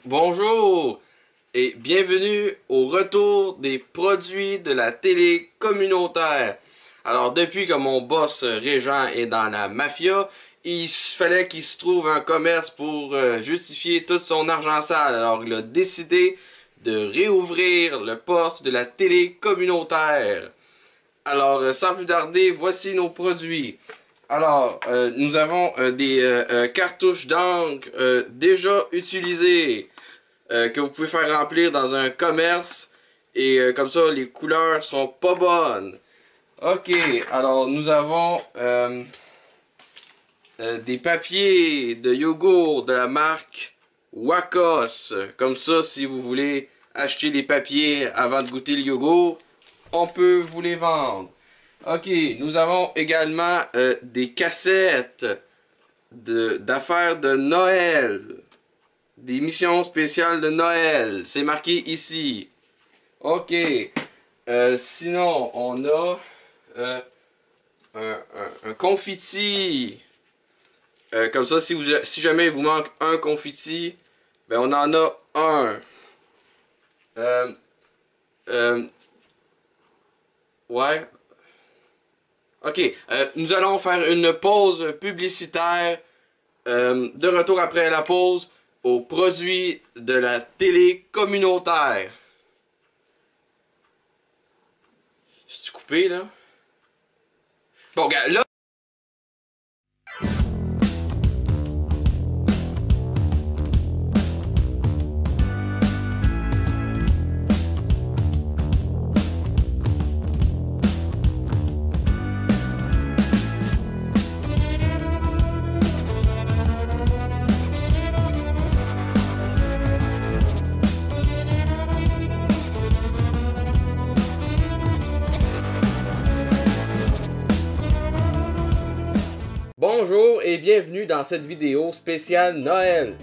Bonjour et bienvenue au retour des produits de la télé communautaire. Alors depuis que mon boss Régent est dans la mafia, il fallait qu'il se trouve un commerce pour justifier tout son argent sale. Alors il a décidé de réouvrir le poste de la télé communautaire. Alors sans plus tarder, voici nos produits. Alors, nous avons des cartouches d'encre déjà utilisées que vous pouvez faire remplir dans un commerce et comme ça les couleurs seront pas bonnes. Ok, alors nous avons des papiers de yogourt de la marque Wakos. Comme ça, si vous voulez acheter des papiers avant de goûter le yogourt, on peut vous les vendre. Ok, nous avons également des cassettes d'affaires de Noël. Des missions spéciales de Noël. C'est marqué ici. Ok. Sinon, on a un confetti. Comme ça, si jamais il vous manque un confetti, ben on en a un. Ouais. Ok, nous allons faire une pause publicitaire. De retour après la pause aux produits de la télé communautaire. C'est-tu coupé là? Bon, regarde, là. Bonjour et bienvenue dans cette vidéo spéciale Noël.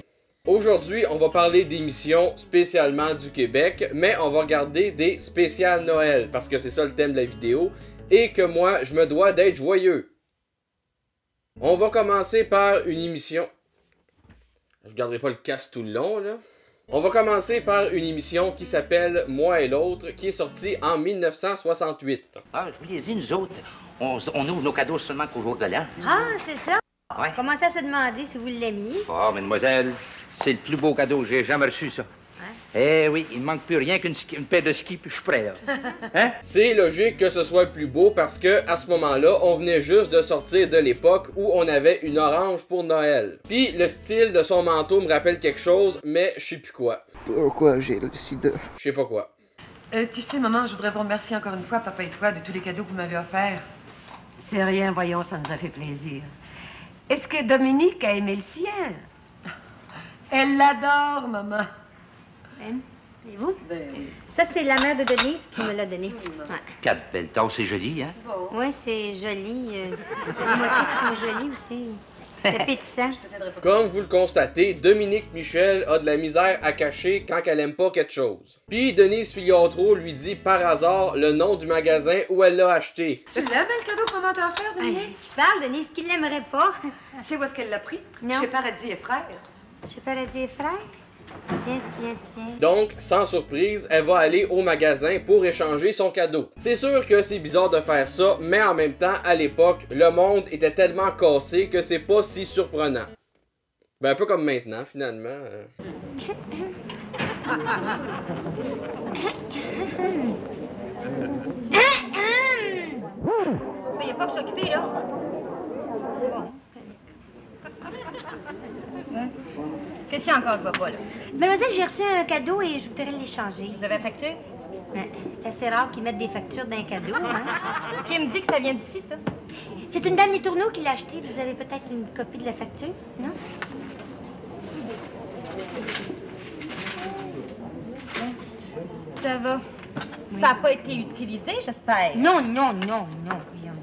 Aujourd'hui, on va parler d'émissions spécialement du Québec, mais on va regarder des spéciales Noël, parce que c'est ça le thème de la vidéo, et que moi, je me dois d'être joyeux. On va commencer par une émission... Je garderai pas le casque tout le long, là. On va commencer par une émission qui s'appelle Moi et l'autre, qui est sortie en 1968. Ah, je vous l'ai dit, nous autres, on ouvre nos cadeaux seulement qu'au jour de l'an. Ah, c'est ça? Ouais. Commencez à se demander si vous l'aimiez. Oh, mademoiselle, c'est le plus beau cadeau que j'ai jamais reçu, ça. Eh oui, il ne manque plus rien qu'une paire de skis, puis je suis prêt, là. Hein? C'est logique que ce soit le plus beau parce que à ce moment-là, on venait juste de sortir de l'époque où on avait une orange pour Noël. Puis le style de son manteau me rappelle quelque chose, mais je sais plus quoi. Pourquoi j'ai le sida? Je sais pas quoi. Tu sais, maman, je voudrais vous remercier encore une fois, papa et toi, de tous les cadeaux que vous m'avez offerts. C'est rien, voyons, ça nous a fait plaisir. Est-ce que Dominique a aimé le sien? Elle l'adore, maman. Et vous? Ça, c'est la mère de Denise qui me l'a donné. Ouais. Quatre belles tasses, c'est joli, hein? Oui, c'est joli. Les motifs sont jolis aussi. C'est appétissant. Comme vous le constatez, Dominique Michel a de la misère à cacher quand elle aime pas quelque chose. Puis Denise Filiatro lui dit par hasard le nom du magasin où elle l'a acheté. Tu l'aimes, le cadeau qu'on m'a offert, Dominique? Tu parles, Denise, qui l'aimerait pas? Tu sais où est-ce qu'elle l'a pris? Non. Chez Paradis et Frères. Chez Paradis et Frères? Tiens. Donc, sans surprise, elle va aller au magasin pour échanger son cadeau. C'est sûr que c'est bizarre de faire ça, mais en même temps, à l'époque, le monde était tellement cassé que c'est pas si surprenant. Ben, un peu comme maintenant, finalement. Mais il a pas que s'occuper, là. Qu'est-ce qu'il y a encore que va pas, là? Mademoiselle, j'ai reçu un cadeau et je voudrais l'échanger. Vous avez la facture? C'est assez rare qu'ils mettent des factures d'un cadeau, hein? Qui me dit que ça vient d'ici, ça? C'est une dame des tourneaux qui l'a acheté. Vous avez peut-être une copie de la facture, non? Ça va. Ça n'a pas été utilisé, j'espère? Non. Voyons.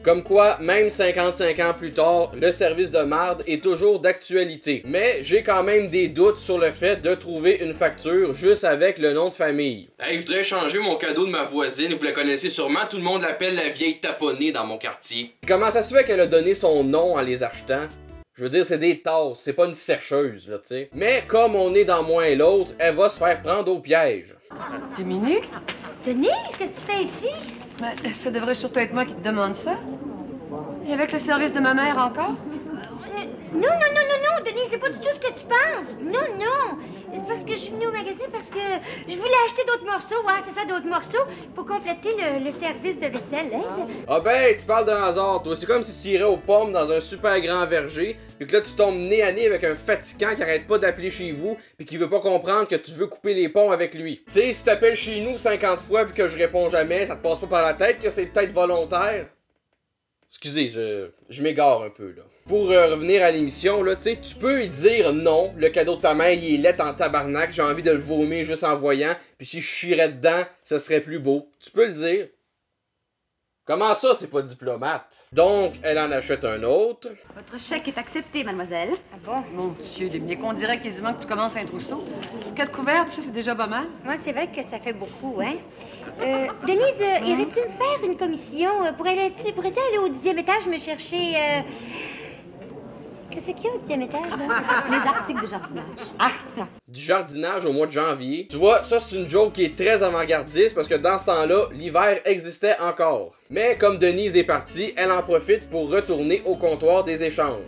Comme quoi, même 55 ans plus tard, le service de marde est toujours d'actualité. Mais j'ai quand même des doutes sur le fait de trouver une facture juste avec le nom de famille. Hey, je voudrais changer mon cadeau de ma voisine, vous la connaissez sûrement, tout le monde l'appelle la vieille taponnée dans mon quartier. Comment ça se fait qu'elle a donné son nom en les achetant? Je veux dire, c'est des tasses, c'est pas une sécheuse, là, tu sais. Mais comme on est dans moins l'autre, elle va se faire prendre au piège. Dominique? Denise, qu'est-ce que tu fais ici? Mais ça devrait surtout être moi qui te demande ça. Et avec le service de ma mère encore? Non, Denise, c'est pas du tout ce que tu penses. Non. C'est parce que je suis venue au magasin parce que je voulais acheter d'autres morceaux. Ouais, c'est ça, d'autres morceaux pour compléter le service de vaisselle. Hein? Ah ben, tu parles d'un hasard, toi. C'est comme si tu irais aux pommes dans un super grand verger, puis que là, tu tombes nez à nez avec un fatigant qui arrête pas d'appeler chez vous, puis qui veut pas comprendre que tu veux couper les ponts avec lui. Tu sais, si t'appelles chez nous 50 fois puis que je réponds jamais, ça te passe pas par la tête que c'est peut-être volontaire? Excusez, je m'égare un peu, là. Pour revenir à l'émission, là, tu sais, tu peux y dire non, le cadeau de ta mère, il est laid en tabarnak, j'ai envie de le vomir juste en voyant, puis si je chierais dedans, ça serait plus beau. Tu peux le dire. Comment ça, c'est pas diplomate? Donc, elle en achète un autre. Votre chèque est accepté, mademoiselle. Ah bon? Mon Dieu, Dominique, on dirait quasiment que tu commences un trousseau. 4 couverts, tu sais, c'est déjà pas mal. Moi, c'est vrai que ça fait beaucoup, hein? Denise, irais-tu me faire une commission? Pourrais-tu aller au 10e étage me chercher... Qu'est-ce qu'il y a au 10e étage, là? Les articles de jardinage. Ah, ça. Du jardinage au mois de janvier. Tu vois, ça c'est une joke qui est très avant-gardiste parce que dans ce temps-là, l'hiver existait encore. Mais comme Denise est partie, elle en profite pour retourner au comptoir des échanges.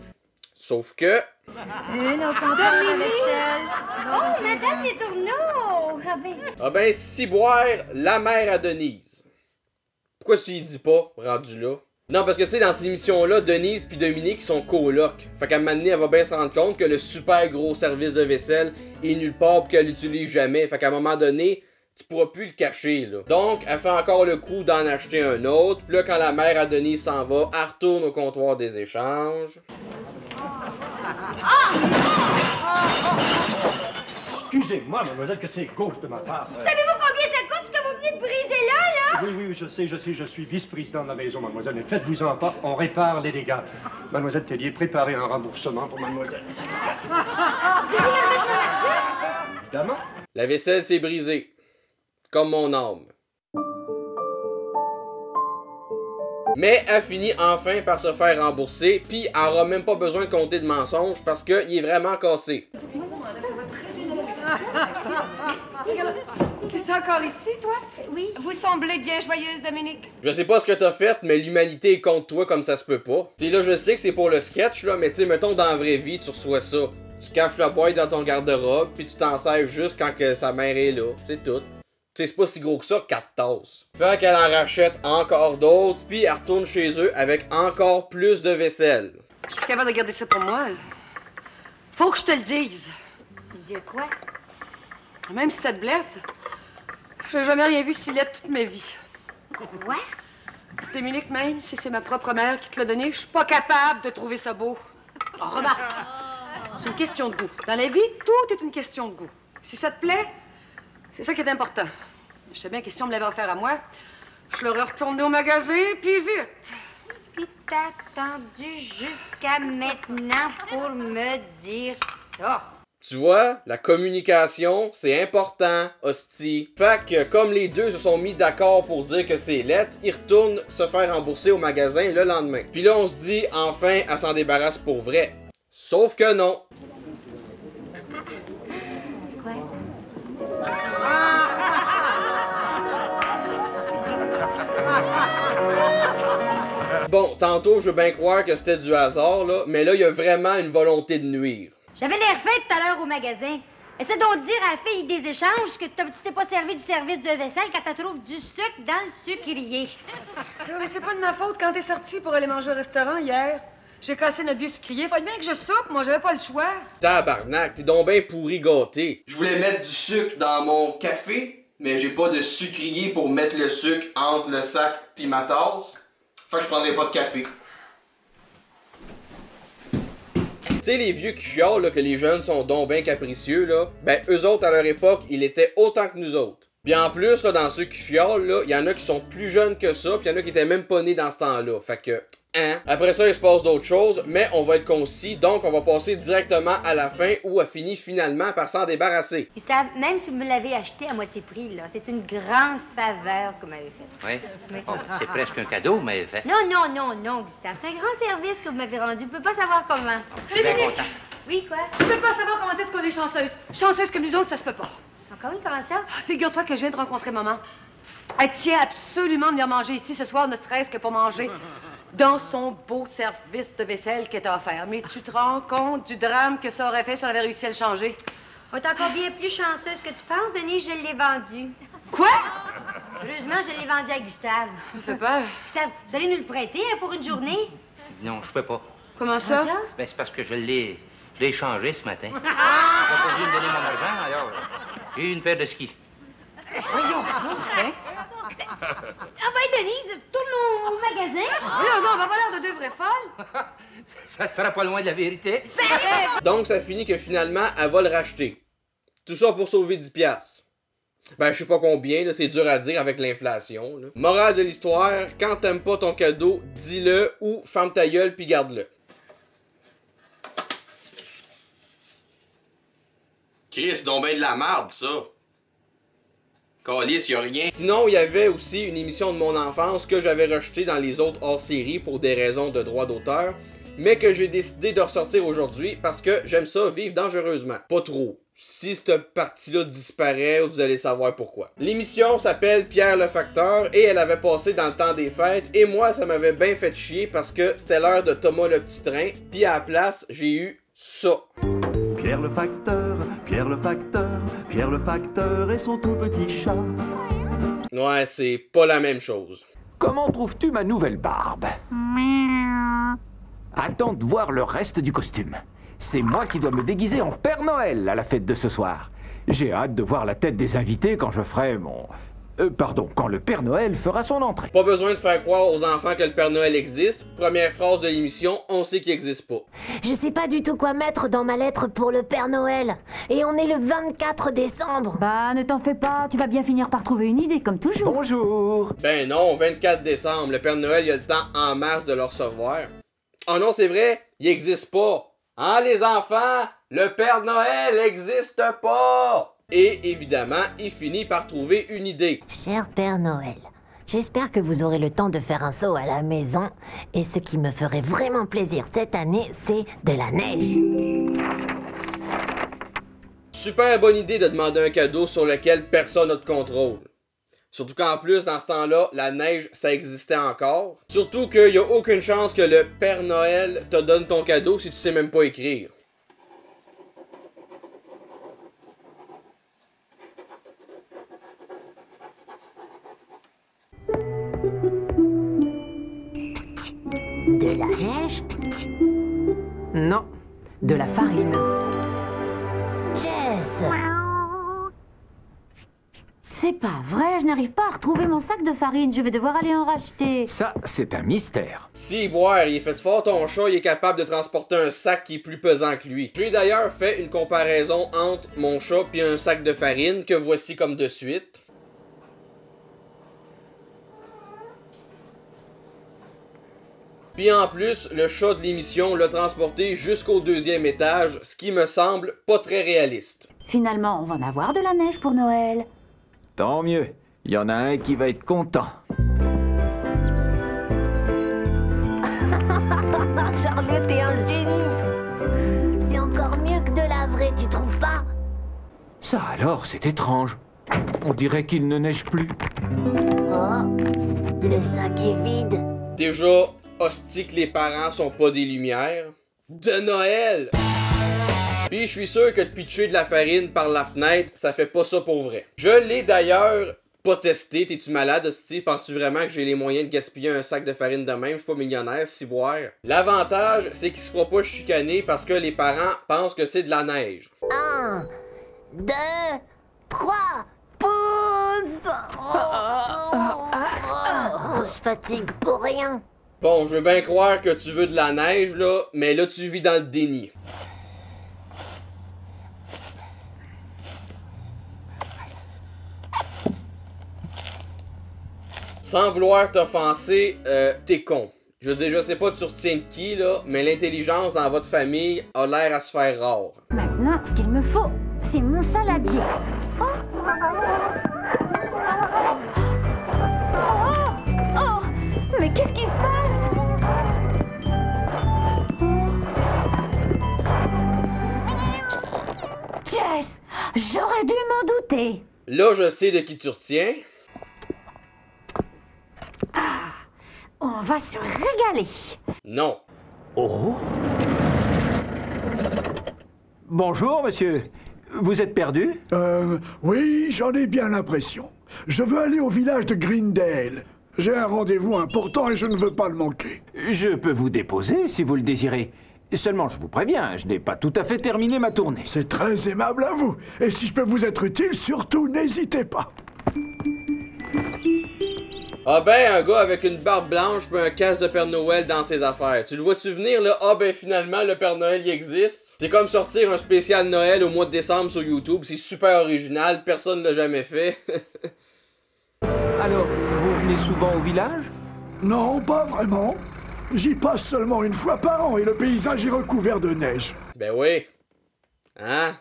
Sauf que... Une au comptoir de vaisselle. Oh, Madame Les Tourneaux! Ah ben, ciboire, la mère à Denise. Pourquoi tu y dis pas, rendu là? Non, parce que tu sais, dans cette émission-là, Denise puis Dominique sont colocs. Fait qu'à un moment donné, elle va bien se rendre compte que le super gros service de vaisselle est nulle part pis qu'elle l'utilise jamais. Fait qu'à un moment donné, tu pourras plus le cacher, là. Donc, elle fait encore le coup d'en acheter un autre. Puis là, quand la mère à Denise s'en va, elle retourne au comptoir des échanges. Excusez-moi, mademoiselle, que c'est gauche de ma part. Savez-vous combien ça coûte ce que vous venez de briser là? Oui, je sais, je suis vice-président de la maison, mademoiselle, mais faites-vous-en pas, on répare les dégâts. Mademoiselle Tellier, préparez un remboursement pour mademoiselle. Vous allez me remettre mon argent? Évidemment. La vaisselle s'est brisée. Comme mon âme. Mais elle finit enfin par se faire rembourser, puis elle aura même pas besoin de compter de mensonges parce qu'il est vraiment cassé. T'es encore ici, toi? Oui. Vous semblez bien joyeuse, Dominique. Je sais pas ce que t'as fait, mais l'humanité est contre toi comme ça se peut pas. Tu sais, là, je sais que c'est pour le sketch, là, mais tu sais, mettons, dans la vraie vie, tu reçois ça. Tu caches la boîte dans ton garde-robe, puis tu t'en sers juste quand que sa mère est là. C'est tout. Tu sais, c'est pas si gros que ça, 4 tasses. Fait qu'elle en rachète encore d'autres, puis elle retourne chez eux avec encore plus de vaisselle. Je suis plus capable de garder ça pour moi. Faut que je te le dise. Dire quoi? Même si ça te blesse, j'ai jamais rien vu si laid toute ma vie. Quoi? Dominique, même si c'est ma propre mère qui te l'a donné, je suis pas capable de trouver ça beau. Oh, remarque, c'est une question de goût. Dans la vie, tout est une question de goût. Si ça te plaît, c'est ça qui est important. Je sais bien que si on me l'avait offert à moi, je l'aurais retourné au magasin, puis vite. Puis t'as attendu jusqu'à maintenant pour me dire ça. Tu vois, la communication, c'est important, hostie. Fait que, comme les deux se sont mis d'accord pour dire que c'est lettre, ils retournent se faire rembourser au magasin le lendemain. Puis là, on se dit, enfin, elle s'en débarrasse pour vrai. Sauf que non. Quoi? Bon, tantôt, je veux bien croire que c'était du hasard, là, mais là, il y a vraiment une volonté de nuire. J'avais l'air fait tout à l'heure au magasin. Essaie donc de dire à la fille des échanges que tu t'es pas servi du service de vaisselle quand tu trouves du sucre dans le sucrier. Non, mais c'est pas de ma faute quand t'es sorti pour aller manger au restaurant hier. J'ai cassé notre vieux sucrier. Fallait bien que je soupe, moi, j'avais pas le choix. Tabarnak, t'es donc ben pourri gâté. Je voulais mettre du sucre dans mon café, mais j'ai pas de sucrier pour mettre le sucre entre le sac pis ma tasse. Fait que je prendrai pas de café. Tu sais, les vieux qui chialent là, que les jeunes sont donc ben capricieux, là, ben eux autres à leur époque, ils étaient autant que nous autres. Puis en plus, là, dans ceux qui chialent, là, il y en a qui sont plus jeunes que ça, puis il y en a qui étaient même pas nés dans ce temps-là. Fait que Hein? Après ça, il se passe d'autres choses, mais on va être concis, donc on va passer directement à la fin où elle finit finalement par s'en débarrasser. Gustave, même si vous me l'avez acheté à moitié prix, là, c'est une grande faveur que vous m'avez faite. Oui? Oh, c'est presque un cadeau, mais fait. Non, Gustave. C'est un grand service que vous m'avez rendu. Vous ne pouvez pas savoir comment. Je suis bien Dominique! content. Oui, quoi? Tu peux pas savoir comment est-ce qu'on est chanceuse. Chanceuse comme nous autres, ça se peut pas. Encore oui, comment ça? Figure-toi que je viens de rencontrer maman. Elle tient absolument à venir manger ici ce soir, ne serait-ce que pour manger dans son beau service de vaisselle qu'elle t'a offert. Mais tu te rends compte du drame que ça aurait fait si on avait réussi à le changer? On est encore bien plus chanceuse que tu penses, Denise. Je l'ai vendu. Quoi? Heureusement, je l'ai vendu à Gustave. Ça me fait peur. Gustave, vous allez nous le prêter hein, pour une journée? Non, je peux pas. Comment ça? Ben, c'est parce que je l'ai échangé ce matin. Il n'a pas voulu me donner mon argent, alors j'ai eu une paire de skis. Voyons, enfin. Ah ben, Denise, tourne au magasin. Non, on va pas l'air de deux vraies folles. Ça sera pas loin de la vérité. Donc ça finit que finalement, elle va le racheter. Tout ça pour sauver 10$. Ben, je sais pas combien, là, c'est dur à dire avec l'inflation. Là. Morale de l'histoire, quand t'aimes pas ton cadeau, dis-le ou ferme ta gueule puis garde-le. Chris, donc ben de la merde, ça. Calice, y'a rien. Sinon, il y avait aussi une émission de mon enfance que j'avais rejetée dans les autres hors-série pour des raisons de droit d'auteur, mais que j'ai décidé de ressortir aujourd'hui parce que j'aime ça vivre dangereusement. Pas trop. Si cette partie-là disparaît, vous allez savoir pourquoi. L'émission s'appelle Pierre le Facteur et elle avait passé dans le temps des fêtes et moi, ça m'avait bien fait chier parce que c'était l'heure de Thomas le Petit Train, puis à la place, j'ai eu ça. Pierre le facteur, Pierre le facteur, Pierre le facteur et son tout petit chat. Ouais, c'est pas la même chose. Comment trouves-tu ma nouvelle barbe? Attends de voir le reste du costume. C'est moi qui dois me déguiser en Père Noël à la fête de ce soir. J'ai hâte de voir la tête des invités quand je ferai mon... quand le Père Noël fera son entrée. Pas besoin de faire croire aux enfants que le Père Noël existe. Première phrase de l'émission, on sait qu'il existe pas. Je sais pas du tout quoi mettre dans ma lettre pour le Père Noël. Et on est le 24 décembre. Bah, ne t'en fais pas, tu vas bien finir par trouver une idée, comme toujours. Bonjour. Ben non, 24 décembre, le Père Noël, il a le temps en masse de le recevoir. Oh non, c'est vrai, il existe pas. Hein, les enfants? Le Père Noël existe pas! Et évidemment, il finit par trouver une idée. Cher Père Noël, j'espère que vous aurez le temps de faire un saut à la maison. Et ce qui me ferait vraiment plaisir cette année, c'est de la neige. Super bonne idée de demander un cadeau sur lequel personne n'a de contrôle. Surtout qu'en plus, dans ce temps-là, la neige, ça existait encore. Surtout qu'il n'y a aucune chance que le Père Noël te donne ton cadeau si tu sais même pas écrire. De la neige? Non, de la farine. Jess! C'est pas vrai, je n'arrive pas à retrouver mon sac de farine. Je vais devoir aller en racheter. Ça, c'est un mystère. Si, boire, il est fait fort ton chat, il est capable de transporter un sac qui est plus pesant que lui. J'ai d'ailleurs fait une comparaison entre mon chat et un sac de farine que voici comme de suite. Puis en plus, le chat de l'émission l'a transporté jusqu'au 2e étage, ce qui me semble pas très réaliste. Finalement, on va en avoir de la neige pour Noël. Tant mieux. Il y en a un qui va être content. Charlotte, t'es un génie! C'est encore mieux que de la vraie, tu trouves pas? Ça alors, c'est étrange. On dirait qu'il ne neige plus. Oh, le sac est vide. Déjà, hostie que les parents sont pas des lumières. De Noël! Puis je suis sûr que de pitcher de la farine par la fenêtre, ça fait pas ça pour vrai. Je l'ai d'ailleurs pas testé. T'es-tu malade, hostie? Penses-tu vraiment que j'ai les moyens de gaspiller un sac de farine de même? Je suis pas millionnaire, si boire. L'avantage, c'est qu'il se fera pas chicaner parce que les parents pensent que c'est de la neige. 1, 2, 3, pousse! On se fatigue pour rien. Bon, je veux bien croire que tu veux de la neige, là, mais là, tu vis dans le déni. Sans vouloir t'offenser, t'es con. Je veux dire, je sais pas tu retiens de qui, là, mais l'intelligence dans votre famille a l'air à se faire rare. Maintenant, ce qu'il me faut, c'est mon saladier. Oh, mais qu'est-ce qui se passe? Jess, j'aurais dû m'en douter. Là, je sais de qui tu retiens. On va se régaler. Non. Oh. Bonjour, monsieur. Vous êtes perdu? Oui, j'en ai bien l'impression. Je veux aller au village de Greendale. J'ai un rendez-vous important et je ne veux pas le manquer. Je peux vous déposer si vous le désirez. Seulement, je vous préviens, je n'ai pas tout à fait terminé ma tournée. C'est très aimable à vous. Et si je peux vous être utile, surtout n'hésitez pas. Ah ben, un gars avec une barbe blanche puis un casque de Père Noël dans ses affaires. Tu le vois-tu venir, là? Ah ben, finalement, le Père Noël, il existe. C'est comme sortir un spécial Noël au mois de décembre sur YouTube. C'est super original, personne l'a jamais fait. Alors, vous venez souvent au village? Non, pas vraiment. J'y passe seulement une fois par an et le paysage est recouvert de neige. Ben oui. Hein?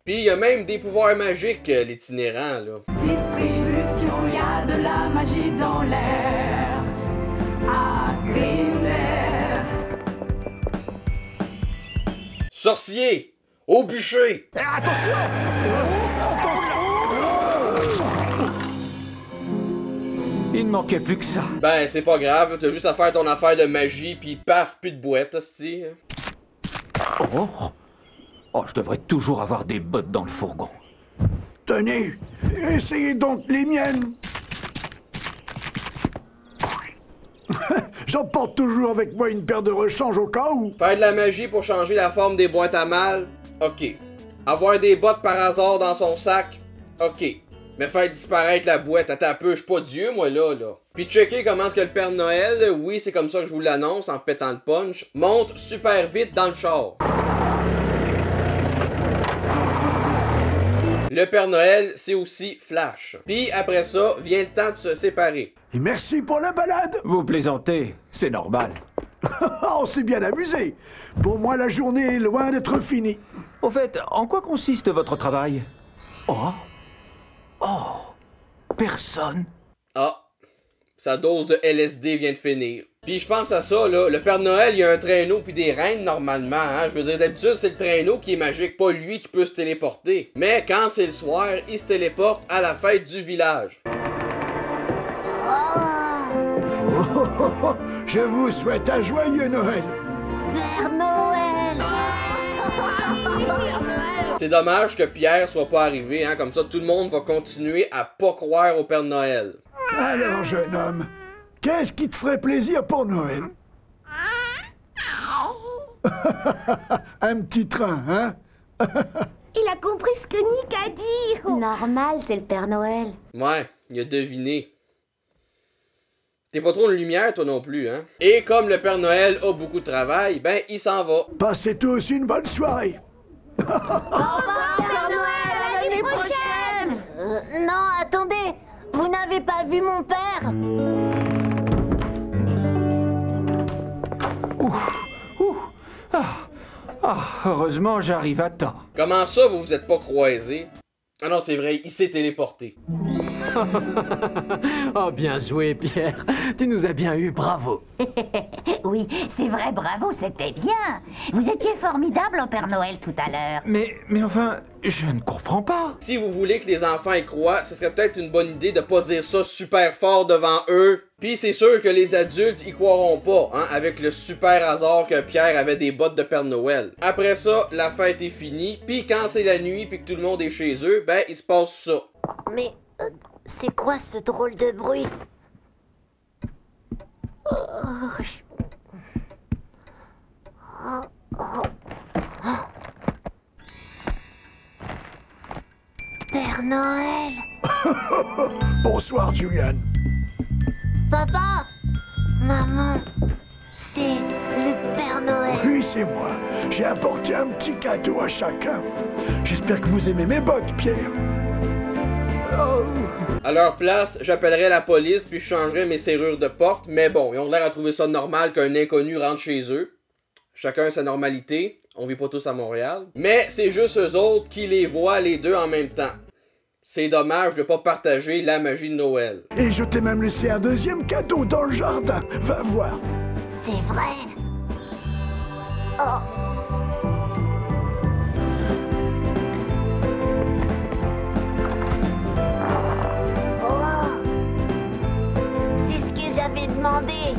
Pis y a même des pouvoirs magiques, l'itinérant, là. Distribution, y a de la magie dans l'air. À Greendale. Sorcier! Au bûcher! Attention! Il ne manquait plus que ça. Ben, c'est pas grave, t'as juste à faire ton affaire de magie, pis paf, plus de boîte, hostie. Oh. Oh, je devrais toujours avoir des bottes dans le fourgon. Tenez, essayez donc les miennes. J'emporte toujours avec moi une paire de rechange au cas où. Faire de la magie pour changer la forme des boîtes à mal? Ok. Avoir des bottes par hasard dans son sac? Ok. Mais faire disparaître la boîte, attends un peu, je suis pas Dieu, moi, là. Puis checker comment est-ce que le Père Noël, oui, c'est comme ça que je vous l'annonce, en pétant le punch, monte super vite dans le char. Le Père Noël, c'est aussi Flash. Puis après ça, vient le temps de se séparer. Et merci pour la balade. Vous plaisantez, c'est normal. On s'est bien amusé. Pour moi, la journée est loin d'être finie. Au fait, en quoi consiste votre travail? Oh, personne. Ah, sa dose de LSD vient de finir. Puis je pense à ça, là, le Père Noël, il y a un traîneau puis des reines normalement, hein. Je veux dire, d'habitude, c'est le traîneau qui est magique, pas lui qui peut se téléporter. Mais quand c'est le soir, il se téléporte à la fête du village. Je vous souhaite un joyeux Noël. Père Noël. C'est dommage que Pierre soit pas arrivé, hein, comme ça tout le monde va continuer à pas croire au Père Noël. Alors, jeune homme, qu'est-ce qui te ferait plaisir pour Noël? Un petit train, hein? Il a compris ce que Nick a dit. Normal, c'est le Père Noël. Ouais, il a deviné. T'es pas trop de lumière, toi non plus, hein? Et comme le Père Noël a beaucoup de travail, ben, il s'en va. Passez tous une bonne soirée. Au revoir, Père Noël, à l'année prochaine. Non, attendez, vous n'avez pas vu mon père? Heureusement, j'arrive à temps. Comment ça, vous vous êtes pas croisés? Ah non, c'est vrai, il s'est téléporté. Oh, bien joué, Pierre. Tu nous as bien eu, bravo. Oui, c'est vrai, bravo, c'était bien. Vous étiez formidable au Père Noël tout à l'heure. Mais enfin, je ne comprends pas. Si vous voulez que les enfants y croient, ce serait peut-être une bonne idée de pas dire ça super fort devant eux. Puis c'est sûr que les adultes y croiront pas, hein, avec le super hasard que Pierre avait des bottes de Père Noël. Après ça, la fête est finie, puis quand c'est la nuit puis que tout le monde est chez eux, ben il se passe ça. Mais c'est quoi ce drôle de bruit? Père Noël. Bonsoir, Julian. Papa, maman, c'est le Père Noël. Oui, c'est moi. J'ai apporté un petit cadeau à chacun. J'espère que vous aimez mes bottes, Pierre. À leur place, j'appellerais la police puis je changerais mes serrures de porte, mais bon, ils ont l'air à trouver ça normal qu'un inconnu rentre chez eux. Chacun sa normalité, on vit pas tous à Montréal. Mais c'est juste eux autres qui les voient les deux en même temps. C'est dommage de pas partager la magie de Noël. Et je t'ai même laissé un deuxième cadeau dans le jardin. Va voir. C'est vrai. Oh. C'est ce que j'avais demandé.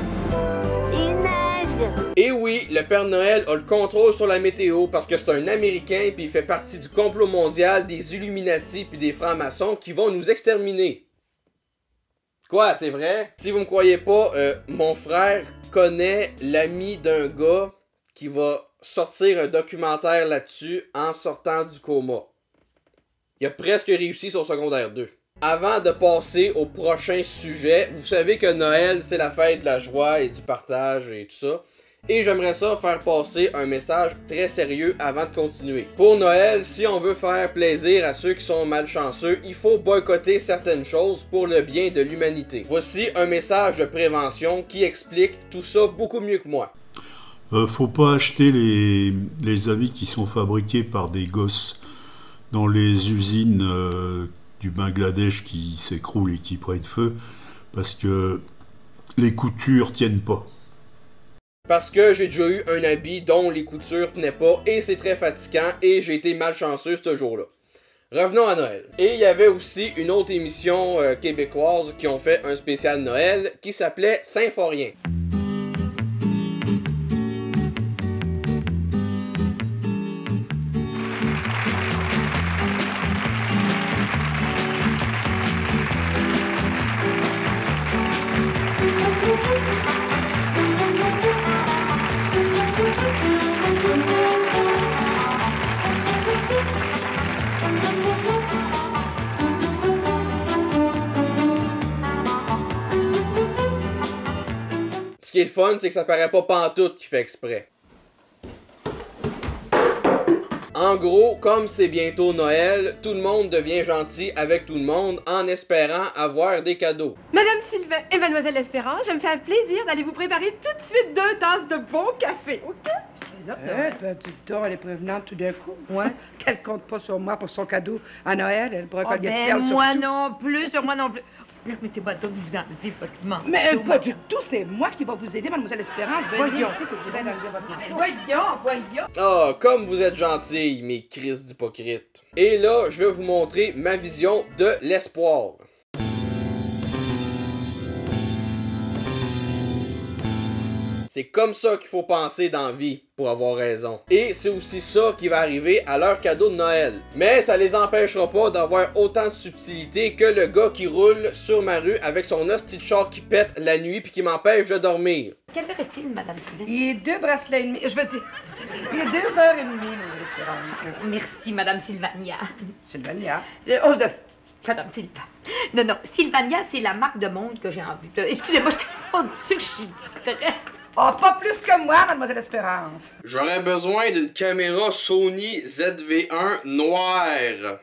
Il neige. Et oui, le Père Noël a le contrôle sur la météo parce que c'est un Américain puis il fait partie du complot mondial des Illuminati puis des francs-maçons qui vont nous exterminer. Quoi, c'est vrai? Si vous me croyez pas, mon frère connaît l'ami d'un gars qui va sortir un documentaire là-dessus en sortant du coma. Il a presque réussi son secondaire 2. Avant de passer au prochain sujet, vous savez que Noël, c'est la fête de la joie et du partage et tout ça. Et j'aimerais ça faire passer un message très sérieux avant de continuer. Pour Noël, si on veut faire plaisir à ceux qui sont malchanceux, il faut boycotter certaines choses pour le bien de l'humanité. Voici un message de prévention qui explique tout ça beaucoup mieux que moi. Faut pas acheter les habits qui sont fabriqués par des gosses dans les usines du Bangladesh qui s'écroulent et qui prennent feu, parce que les coutures tiennent pas. Parce que j'ai déjà eu un habit dont les coutures tenaient pas et c'est très fatigant et j'ai été malchanceux ce jour-là. Revenons à Noël. Et il y avait aussi une autre émission québécoise qui ont fait un spécial Noël qui s'appelait Symphorien. Ce qui est le fun, c'est que ça paraît pas pantoute qu'il fait exprès. En gros, comme c'est bientôt Noël, tout le monde devient gentil avec tout le monde en espérant avoir des cadeaux. Madame Sylvain et Mademoiselle Espérance, je me fais un plaisir d'aller vous préparer tout de suite 2 tasses de bon café, OK? Dis donc, elle est prévenante tout d'un coup. Ouais. Qu'elle compte pas sur moi pour son cadeau à Noël, elle brocole de perles sur moi tout. non plus, sur moi non plus. Permettez-moi donc de vous enlever votre manteau. Mais pas du tout, c'est moi qui va vous aider, Mademoiselle Espérance. Voyons. Que vous aide à enlever votre manteau. Voyons. Ah, comme vous êtes gentils, mes crises d'hypocrites. Et là, je vais vous montrer ma vision de l'espoir. C'est comme ça qu'il faut penser dans la vie pour avoir raison. Et c'est aussi ça qui va arriver à leur cadeau de Noël. Mais ça les empêchera pas d'avoir autant de subtilité que le gars qui roule sur ma rue avec son hostie de char qui pète la nuit puis qui m'empêche de dormir. Quelle heure est-il, Madame Sylvain? Il est 2 bracelets et demi. Je veux dire, il est 2h30, Mademoiselle Espérance. Merci, Madame Sylvania. Sylvania? Madame Sylvania. Non, Sylvania, c'est la marque de montre que j'ai en vue. Excusez-moi, je t'ai dit que je suis distraite. Oh, pas plus que moi, Mademoiselle Espérance. J'aurais besoin d'une caméra Sony ZV-1 noire.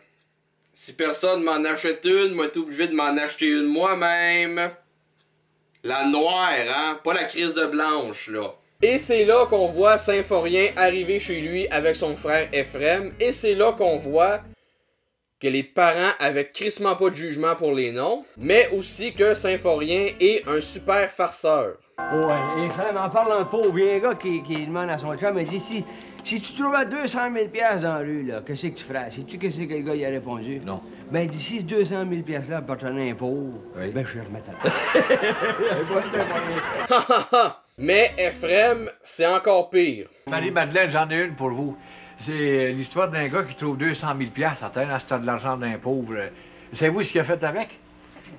Si personne m'en achète une, moi, t'es obligé de m'en acheter une moi-même. La noire, hein? Pas la crise de blanche, là. Et c'est là qu'on voit Symphorien arriver chez lui avec son frère Ephrem. Et c'est là qu'on voit que les parents avaient crissement pas de jugement pour les noms, mais aussi que Symphorien est un super farceur. Ouais, et Ephrem, en parlant de pauvre, il y a un gars qui demande à son chum, il dit, si tu trouvais 200 000 $ dans la rue, là, qu'est-ce que tu ferais? Sais-tu qu'est-ce que le gars il a répondu? Non. Ben, il dit, si ce 200 000 $ appartenait à un pauvre, oui, ben, je le remettrais. Mais Ephrem, c'est encore pire. Marie-Madeleine, j'en ai une pour vous. C'est l'histoire d'un gars qui trouve 200 000 $. Attends, c'est de l'argent d'un pauvre. Savez-vous ce qu'il a fait avec?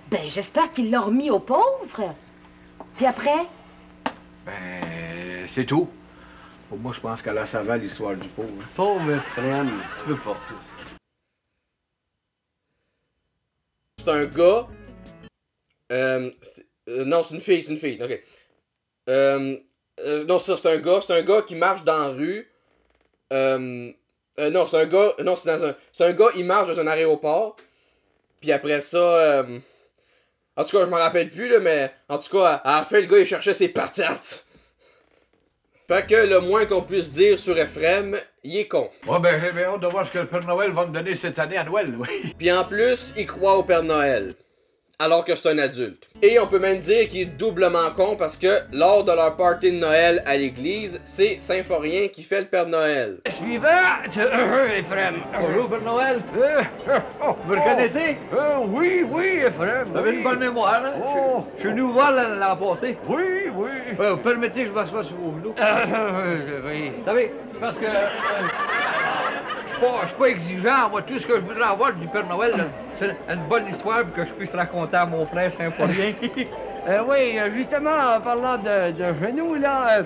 Ben, j'espère qu'il l'a remis aux pauvres. Puis après? Ben, c'est tout. Pour moi, je pense qu'elle a savé l'histoire du pauvre. Pauvre Ephrem, tu peux pas. C'est un gars... non, c'est une fille, ok. Non, c'est un gars qui marche dans la rue. Non, c'est un gars, il marche dans un aéroport. Puis après ça, En tout cas, je m'en rappelle plus, là, mais en tout cas, à la fin, le gars, il cherchait ses patates. Fait que le moins qu'on puisse dire sur Ephrem, il est con. Ouais, ben j'ai bien hâte de voir ce que le Père Noël va me donner cette année à Noël, oui. Puis en plus, il croit au Père Noël. Alors que c'est un adulte. Et on peut même dire qu'il est doublement con parce que lors de leur party de Noël à l'église, c'est Symphorien qui fait le Père Noël. Suivant, Ephrem. Bonjour, Père Noël. Vous me reconnaissez? Oui, Ephrem. Vous avez une bonne mémoire, hein? Je suis venu vous voir l'an passé. Oui. Vous permettez que je m'assoie sur vos genoux? Oui. Vous savez, parce que je suis pas exigeant. Moi, tout ce que je voudrais avoir du Père Noël, c'est une bonne histoire pour que je puisse raconter à mon frère Symphorien. Oui, justement, en parlant de genoux, là,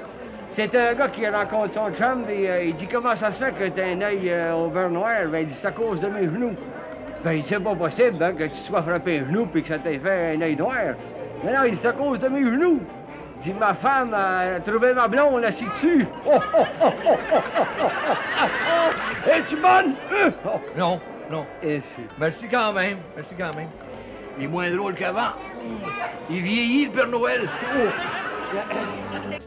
c'est un gars qui rencontre son chum et il dit comment ça se fait que t'as un œil au beurre noir? Ben, il dit c'est à cause de mes genoux. Ben, il dit c'est pas possible hein, que tu sois frappé un genou puis que ça t'ait fait un œil noir. Mais non, il dit c'est à cause de mes genoux. Il dit ma femme a trouvé ma blonde assis dessus. Es-tu bonne? Non. Merci quand même. Il est moins drôle qu'avant. Il vieillit, le Père Noël.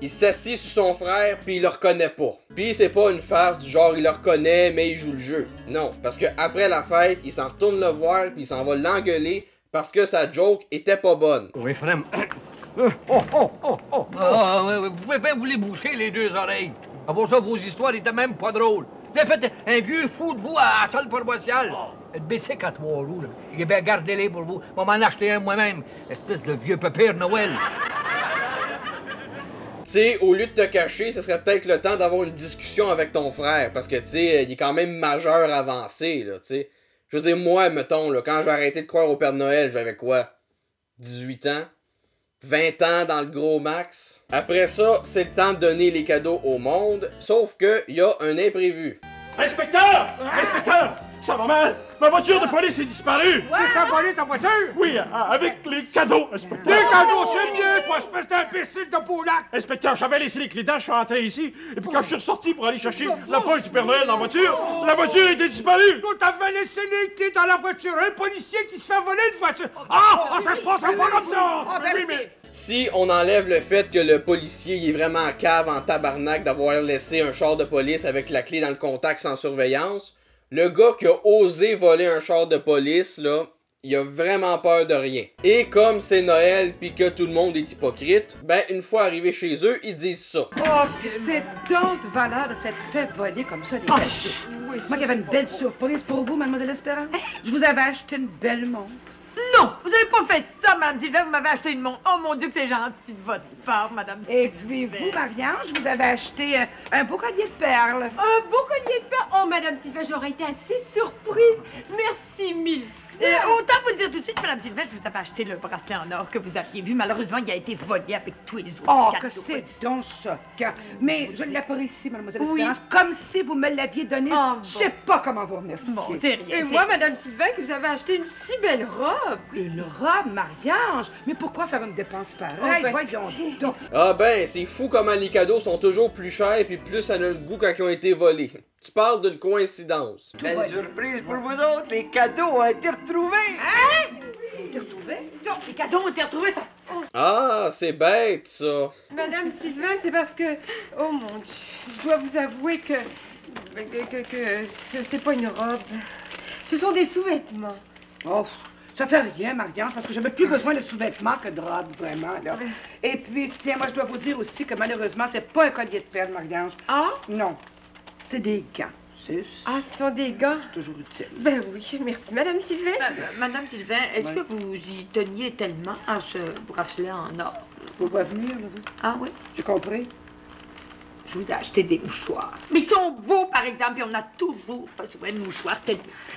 Il s'assit sur son frère puis il le reconnaît pas. Puis c'est pas une farce du genre il le reconnaît mais il joue le jeu. Non, parce que après la fête, il s'en retourne le voir puis il s'en va l'engueuler parce que sa joke était pas bonne. Oui, Frem. Vous pouvez bien vous les boucher les deux oreilles. Pour ça, vos histoires étaient même pas drôles. Vous avez fait un vieux fou debout à la salle paroissiale. Le bicycle à 3 roues, là. Eh bien, gardez-les pour vous. On va m'en acheter un moi-même. Espèce de vieux pépère Noël. Tu sais, au lieu de te cacher, ce serait peut-être le temps d'avoir une discussion avec ton frère. Parce que, tu sais, il est quand même majeur avancé, là, tu sais. Je veux dire, moi, mettons, là, quand j'ai arrêté de croire au Père Noël, j'avais quoi? 18 ans? 20 ans dans le gros max? Après ça, c'est le temps de donner les cadeaux au monde, sauf que y a un imprévu. Inspecteur! Inspecteur! Ça va mal! Ma voiture de police est disparue! Tu as volé ta voiture? Oui, avec les cadeaux, inspecteur! Les cadeaux, c'est mieux, toi, espèce d'imbécile de Paulac! Inspecteur, j'avais laissé les clés dedans, je suis rentré ici, et puis quand je suis ressorti pour aller chercher la poche du Père Noël dans la voiture était disparue! Nous t'avais laissé les clés dans la voiture, un policier qui se fait voler une voiture! Ah, ça se passera pas comme ça! Oui, mais... Si on enlève le fait que le policier il est vraiment cave en tabarnak d'avoir laissé un char de police avec la clé dans le contact sans surveillance, le gars qui a osé voler un char de police, là, il a vraiment peur de rien. Et comme c'est Noël pis que tout le monde est hypocrite, ben une fois arrivé chez eux, ils disent ça. Oh, c'est donc de valeur de s'être fait voler comme ça, les cadeaux. Moi, il y avait une belle surprise pour vous, Mademoiselle Espérance. Je vous avais acheté une belle montre. Non, vous avez pas fait ça, Madame Sylvain, vous m'avez acheté une montre. Oh mon Dieu, que c'est gentil de votre part, Madame Sylvain. Et puis vous, Marianne, je vous avais acheté un beau collier de perles. Un beau collier de perles? Oh, Madame Sylvain, j'aurais été assez surprise. Merci mille fois. Autant vous le dire tout de suite, Madame Sylvain, je vous avais acheté le bracelet en or que vous aviez vu. Malheureusement, il a été volé avec tous les autres Oh, cadeaux. que c'est donc choquant. Mais je l'apprécie, Mademoiselle Espérance, comme si vous me l'aviez donné. Je sais pas comment vous remercier. Bon, c'est rien. Et moi, Madame Sylvain, que vous avez acheté une si belle robe. Une robe, Marie-Ange? Mais pourquoi faire une dépense pareille? Voyons donc. Ah ben, c'est fou comment les cadeaux sont toujours plus chers et plus ça a le goût quand ils ont été volés. Tu parles d'une coïncidence. Belle surprise pour vous autres, les cadeaux ont été retrouvés! Hein? Ils ont été retrouvés? Non, les cadeaux ont été retrouvés, ça... Ah, c'est bête, ça. Madame Sylvain, c'est parce que... Oh mon Dieu, je dois vous avouer que c'est pas une robe. Ce sont des sous-vêtements. Oh, ça fait rien, Marie-Ange, parce que j'avais plus besoin de sous-vêtements que de robe, vraiment, là. Et puis, tiens, moi, je dois vous dire aussi que malheureusement, c'est pas un collier de perles, Marie-Ange. Ah? Non. C'est des gants. Ah, ce sont des gants? C'est toujours utile. Ben oui, merci, Madame Sylvain. Madame Sylvain, est-ce que vous y teniez tellement à ce bracelet en or? Vous pouvez venir, là, vous? Ah oui? J'ai compris. Je vous ai acheté des mouchoirs. Mais ils sont beaux, par exemple, et on a toujours besoin de mouchoirs.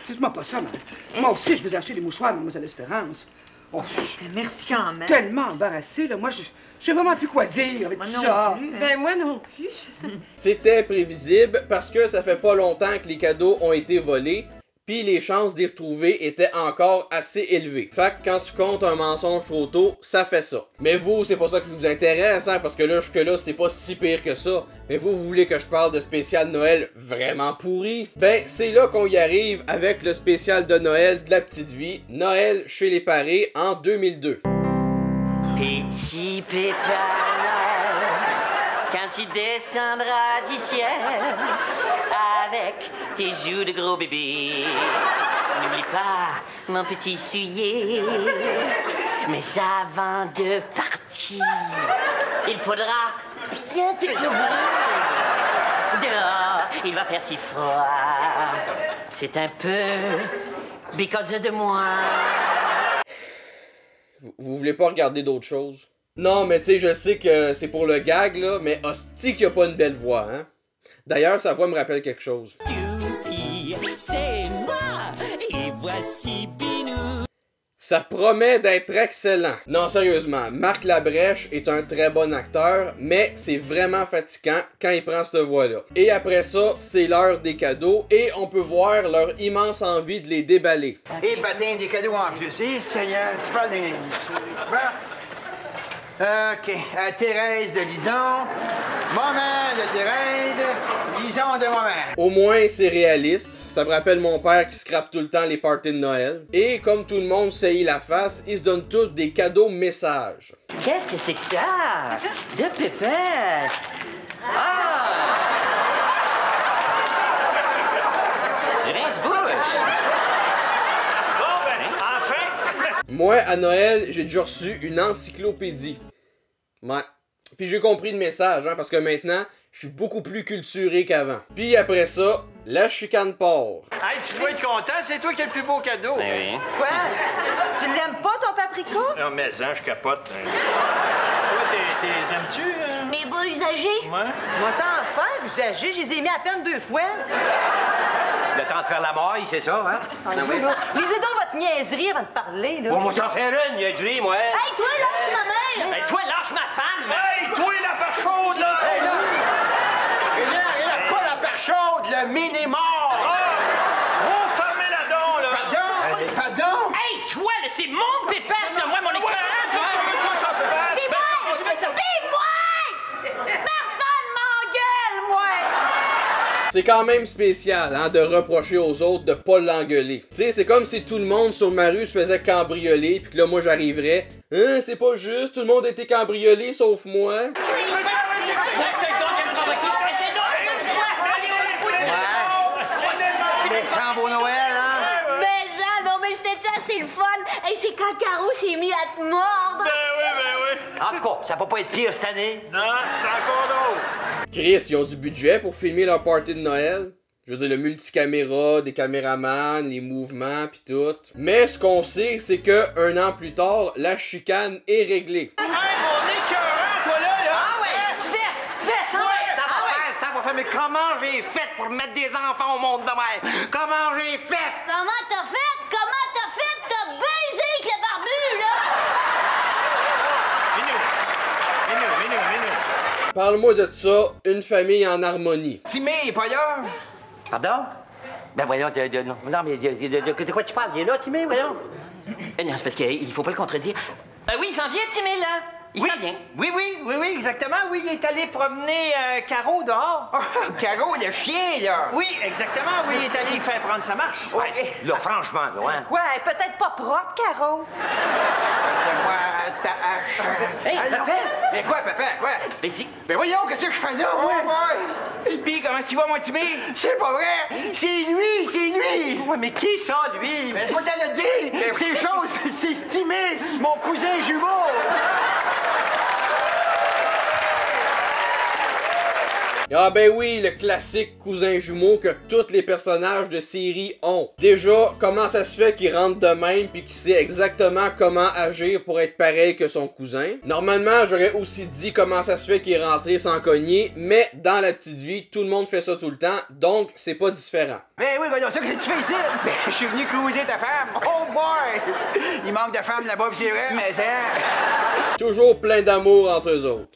Dites-moi pas ça, madame. Moi aussi, je vous ai acheté des mouchoirs, Mademoiselle Espérance. Oh, merci quand même. Tellement embarrassée, là. Moi, je sais vraiment plus quoi dire avec tout ça. Plus, hein. Ben, moi non plus. C'était prévisible parce que ça fait pas longtemps que les cadeaux ont été volés, puis les chances d'y retrouver étaient encore assez élevées. Fait que quand tu comptes un mensonge trop tôt, ça fait ça. Mais vous, c'est pas ça qui vous intéresse, hein, parce que là, jusque-là, c'est pas si pire que ça. Mais vous voulez que je parle de spécial Noël vraiment pourri? Ben, c'est là qu'on y arrive avec le spécial de Noël de la petite vie, Noël chez les Parés en 2002. Petit pépin Noël, quand tu descendras du ciel avec tes joues de gros bébé, n'oublie pas mon petit soulier. Mais avant de partir, il faudra bien te couvrir. Dehors, il va faire si froid. C'est un peu because de moi. Vous voulez pas regarder d'autres choses? Non, mais tu sais, je sais que c'est pour le gag, là, mais hostie qu'il a pas une belle voix, hein? D'ailleurs, sa voix me rappelle quelque chose. Youpi, c'est moi, et voici Binou. Ça promet d'être excellent. Non, sérieusement, Marc Labrèche est un très bon acteur, mais c'est vraiment fatigant quand il prend cette voix-là. Et après ça, c'est l'heure des cadeaux, et on peut voir leur immense envie de les déballer. Et baptême des cadeaux en plus. Et Seigneur, tu parles des... Bon. OK. Thérèse de Lison. Moment de Thérèse. Lison de moment. Au moins, c'est réaliste. Ça me rappelle mon père qui scrape tout le temps les parties de Noël. Et comme tout le monde saillit la face, ils se donnent tous des cadeaux messages. Qu'est-ce que c'est que ça? De pépette. Ah! Je rince-bouche. Bon, ben, enfin! Moi, à Noël, j'ai déjà reçu une encyclopédie. Ouais. Puis j'ai compris le message, hein, parce que maintenant, je suis beaucoup plus culturé qu'avant. Puis après ça, la chicane part. Hey, tu dois être content, c'est toi qui as le plus beau cadeau. Ben oui. Quoi? Tu l'aimes pas, ton paprika? Non, mais je capote. Toi, t'es aimes-tu? Mais beaux usagers? Ouais. Moi, t'en faire, usagers, je les ai mis à peine 2 fois. Le temps de faire la maille, c'est ça, hein? Oui, là. Lisez donc votre niaiserie avant de parler, là. Bon, moi, t'en faire une, niaiserie, moi. Hey, toi, lâche ma mère! Hey, toi, lâche ma femme! Hey, toi, la paire chaude, là! Hey, là! Regarde, pas la paire chaude, le mini-mort! Oh, fermez-la donc, là! Pardon? Pardon? Hey, toi, là, c'est mon pépin, c'est moi, mon écœur! Personne m'engueule, moi! C'est quand même spécial, hein, de reprocher aux autres de pas l'engueuler. Tu sais, c'est comme si tout le monde sur ma rue se faisait cambrioler, puis que là, moi, j'arriverais. Hein, c'est pas juste, tout le monde a été cambriolé, sauf moi. Beau Noël, hein? Mais ça, non, mais c'était déjà assez le fun! Et c'est quand Caro s'est mis à te mordre! Ben oui. En tout cas, ça va pas être pire cette année. Non, c'est encore d'autres. Chris, ils ont du budget pour filmer leur party de Noël. Je veux dire, le multicaméra, des caméramans, les mouvements, pis tout. Mais ce qu'on sait, c'est que un an plus tard, la chicane est réglée. Hey, mon écœurant, toi, là! Ah ouais! Fesse! Fesse! Ça va faire, mais comment j'ai fait pour mettre des enfants au monde de même? Comment j'ai fait? Comment t'as fait? Comment t'as fait? T'as baisé avec le barbu, là! Minou. Parle-moi de ça, une famille en harmonie. Timé, il est pas là? Pardon? Ben voyons, non, mais de quoi tu parles? Il est là, Timé, voyons. Non, c'est parce qu'il faut pas le contredire. Oui, il s'en vient, Timé, là. Il s'en vient. Oui, exactement. Oui, il est allé promener Caro dehors. Oh, Caro, le chien, là. Oui, exactement. Oui, il est allé faire prendre sa marche. Ouais, là, franchement, là, hein. Quoi? Elle est peut-être pas propre, Caro. C'est moi, ta hache. Hey, papa! Mais quoi, papa, quoi? Mais si... Ben voyons, qu'est-ce que je fais là, moi? Et puis, comment est-ce qu'il va, mon Timé? C'est pas vrai! C'est lui! Ouais, mais qui ça, lui? Ben, c'est moi qui t'en ai dit! Ces choses, c'est Timé, mon cousin jumeau! Ah ben oui, le classique cousin jumeau que tous les personnages de série ont. Déjà, comment ça se fait qu'il rentre de même puis qu'il sait exactement comment agir pour être pareil que son cousin? Normalement, j'aurais aussi dit comment ça se fait qu'il est rentré sans cogner, mais dans la petite vie, tout le monde fait ça tout le temps, donc c'est pas différent. Ben oui, voyons ça, qu'est-ce que tu fais ici? Ben, je suis venu cruiser ta femme. Oh boy! Il manque de femmes là-bas, pis c'est vrai. Mais ça... Toujours plein d'amour entre eux autres.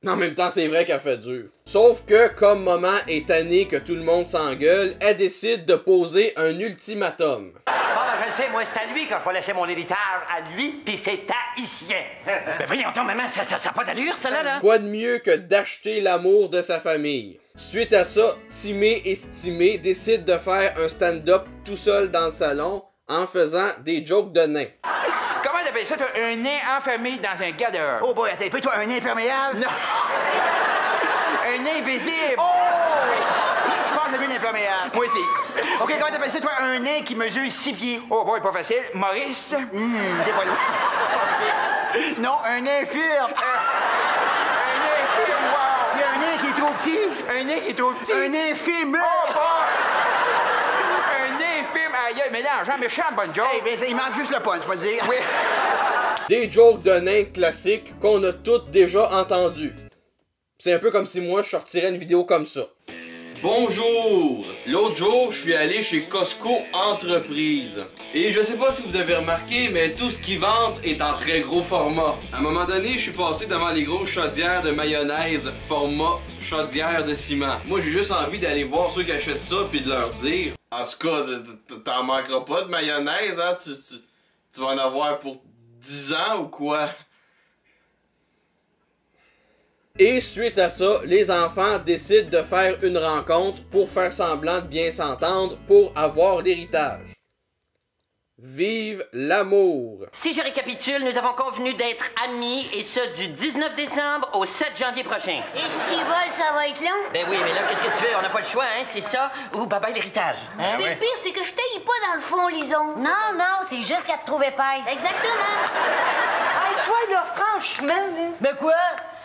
En même temps, c'est vrai qu'elle fait dur. Sauf que, comme maman est tannée que tout le monde s'engueule, elle décide de poser un ultimatum. Bon, ben, je le sais, moi, c'est à lui quand je vais laisser mon héritage à lui, pis c'est haïtien. Ben voyons donc, maman, ça a pas d'allure, ça, là? Quoi de mieux que d'acheter l'amour de sa famille? Suite à ça, Timé et Stimé décident de faire un stand-up tout seul dans le salon en faisant des jokes de nains. Comment t'appelles t'appelles ça, toi, un nez enfermé dans un gardeur? Oh boy, attends un peu, toi, un nez imperméable? Non! Un nez invisible! Oh oui! Je pense que j'ai vu l'imperméable. Moi aussi. OK, comment t'appelles ça, toi, un nez qui mesure 6 pieds? Oh boy, pas facile. Maurice? T'es pas loin. Non, un infirme. Un infirme, wow! Puis un nez qui est trop petit. Un nez qui est trop petit? Un infirme. Oh boy! Un infirme, aïe, mélange, hein, méchant, bonne joke. Hey, ben, il manque juste le punch, je peux te dire. Oui. Des jokes de nains classiques qu'on a toutes déjà entendus. C'est un peu comme si moi je sortirais une vidéo comme ça. Bonjour! L'autre jour, je suis allé chez Costco Entreprise. Et je sais pas si vous avez remarqué, mais tout ce qu'ils vendent est en très gros format. À un moment donné, je suis passé devant les grosses chaudières de mayonnaise format chaudière de ciment. Moi, j'ai juste envie d'aller voir ceux qui achètent ça puis de leur dire: en tout cas, t'en manqueras pas de mayonnaise, hein? Tu vas en avoir pour 10 ans ou quoi? Et suite à ça, les enfants décident de faire une rencontre pour faire semblant de bien s'entendre pour avoir l'héritage. Vive l'amour! Si je récapitule, nous avons convenu d'être amis, et ce, du 19 décembre au 7 janvier prochain. Et si vol, ça va être long? Ben oui, mais là, qu'est-ce que tu veux? On n'a pas le choix, hein? C'est ça ou bye-bye l'héritage. Hein? Mais le pire, c'est que je taille pas dans le fond, Lison. Non, non, c'est juste qu'elle te trouve épaisse. Exactement. Hey, toi, là, franchement, là. Mais quoi?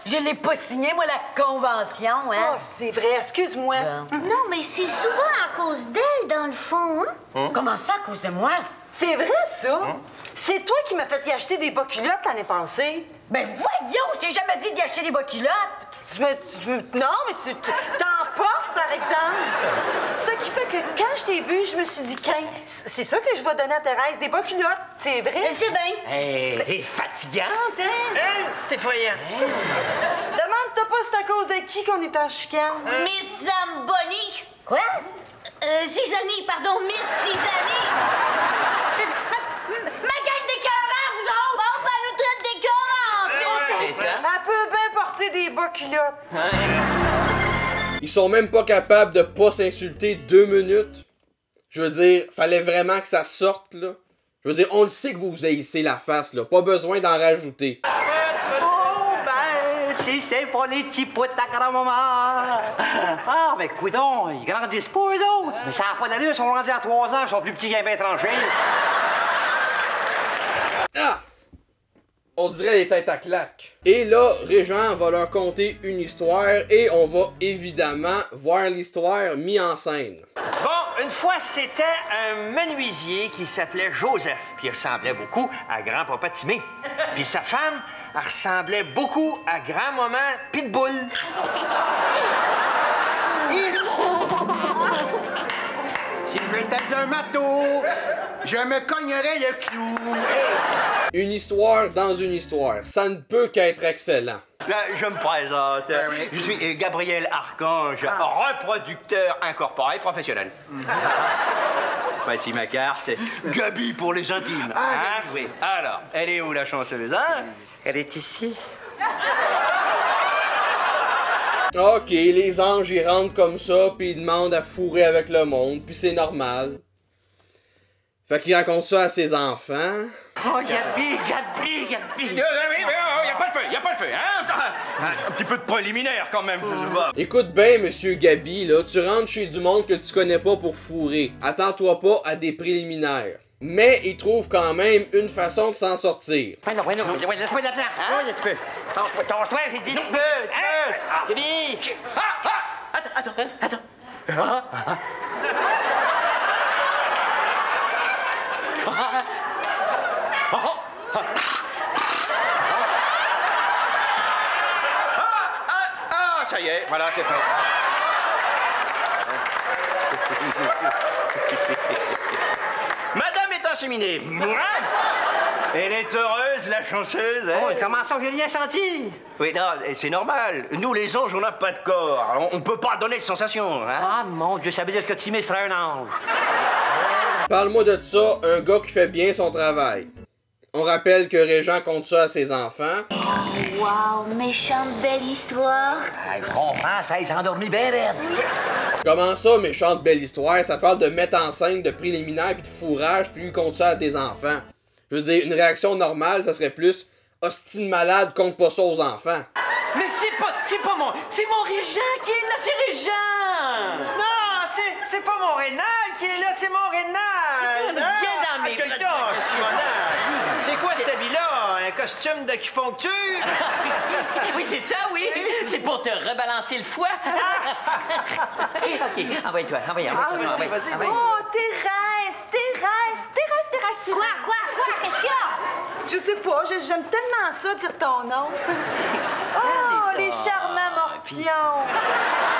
Je l'ai pas signé, moi, la convention, hein? Oh, c'est vrai, excuse-moi. Non, mais c'est souvent à cause d'elle, dans le fond, hein? Comment ça, à cause de moi? C'est vrai, ça? C'est toi qui m'as fait y acheter des bas culottes l'année passée. Ben voyons, je t'ai jamais dit d'y acheter des bas culottes. Non, mais tu t'en portes, par exemple. Ce qui fait que quand je t'ai vu, je me suis dit, c'est ça que je vais donner à Thérèse, des bas culottes. C'est vrai? Elle sait bien. Hey, t'es fatigante, hein? Hey, t'es foyante. Demande-toi pas c'est à cause de qui qu'on est en chicane. Miss Zamboni. Quoi? Zizanie, pardon, Miss Zizanie. Ma gang d'écœurants, vous autres! Bon, ben, nous traite d'écœurants, en plus. C'est ça? Elle peut bien porter des bas culottes. Ils sont même pas capables de pas s'insulter 2 minutes. Je veux dire, fallait vraiment que ça sorte, là. Je veux dire, on le sait que vous vous haïssez la face, là. Pas besoin d'en rajouter. Oh, ben, si c'est pour les petits pots à grand-maman. Ah, mais coudonc, ils grandissent pas, eux autres. Mais ça n'a pas d'allure, ils sont rendus à 3 ans, ils sont plus petits qu'un pain tranché. Ah! On se dirait les têtes à claque. Et là, Régent va leur conter une histoire et on va évidemment voir l'histoire mise en scène. Bon, une fois, c'était un menuisier qui s'appelait Joseph, puis il ressemblait beaucoup à grand-papa Timé. Puis sa femme, elle ressemblait beaucoup à grand-maman Pitbull. Si j'étais un marteau, je me cognerais le clou. Une histoire dans une histoire, ça ne peut qu'être excellent. Là, je me présente. Je suis Gabriel Archange, reproducteur incorporé professionnel. Voici ma carte. Gabi pour les intimes. Ah, oui. Alors, elle est où, la chanceuse, hein? Elle est ici. Ok, les anges ils rentrent comme ça, puis ils demandent à fourrer avec le monde, puis c'est normal. Fait qu'il raconte ça à ses enfants. Oh, Gabi! Il y a pas le feu, hein? Un petit peu de préliminaire, quand même, je vois. Écoute bien, monsieur Gabi, là, tu rentres chez du monde que tu connais pas pour fourrer. Attends-toi pas à des préliminaires. Mais il trouve quand même une façon de s'en sortir. Ouais, non, laisse-moi de la place, hein? Oui, tu peux. Toi, j'ai dit, tu peux. Gabi! Attends. Ça y est, voilà, c'est fait. Madame est inséminée. Elle est heureuse, la chanceuse, hein? Oh, comment ça, j'ai rien senti? Oui, non, c'est normal. Nous, les anges, on n'a pas de corps. Alors, on peut pas donner de sensation, hein? Ah, mon Dieu, ça veut dire que Timé serait un ange. Parle-moi de ça, un gars qui fait bien son travail. On rappelle que Régent compte ça à ses enfants. Wow, méchante belle histoire. Je comprends, ça, il s'est endormi bien raide. Comment ça, méchante belle histoire? Ça parle de mettre en scène, de préliminaire, puis de fourrage, puis lui compte ça à des enfants. Je Je veux dire, une réaction normale, ça serait plus « hostile malade, compte pas ça aux enfants ». Mais c'est pas mon... C'est mon Régent qui est là, c'est Régent! Non, c'est pas mon Rénal qui est là, c'est mon Rénal! Viens dans mes bras, Simonard! C'est quoi cet habit-là? Un costume d'acupuncture? Oui, c'est ça, oui! C'est pour te rebalancer le foie! OK, envoie-toi, envoie-toi. Ah oui, vas-y. Oh, Thérèse! Quoi? Qu'est-ce qu'il y a? Je sais pas, j'aime tellement ça, dire ton nom. Oh, les charmants morpions!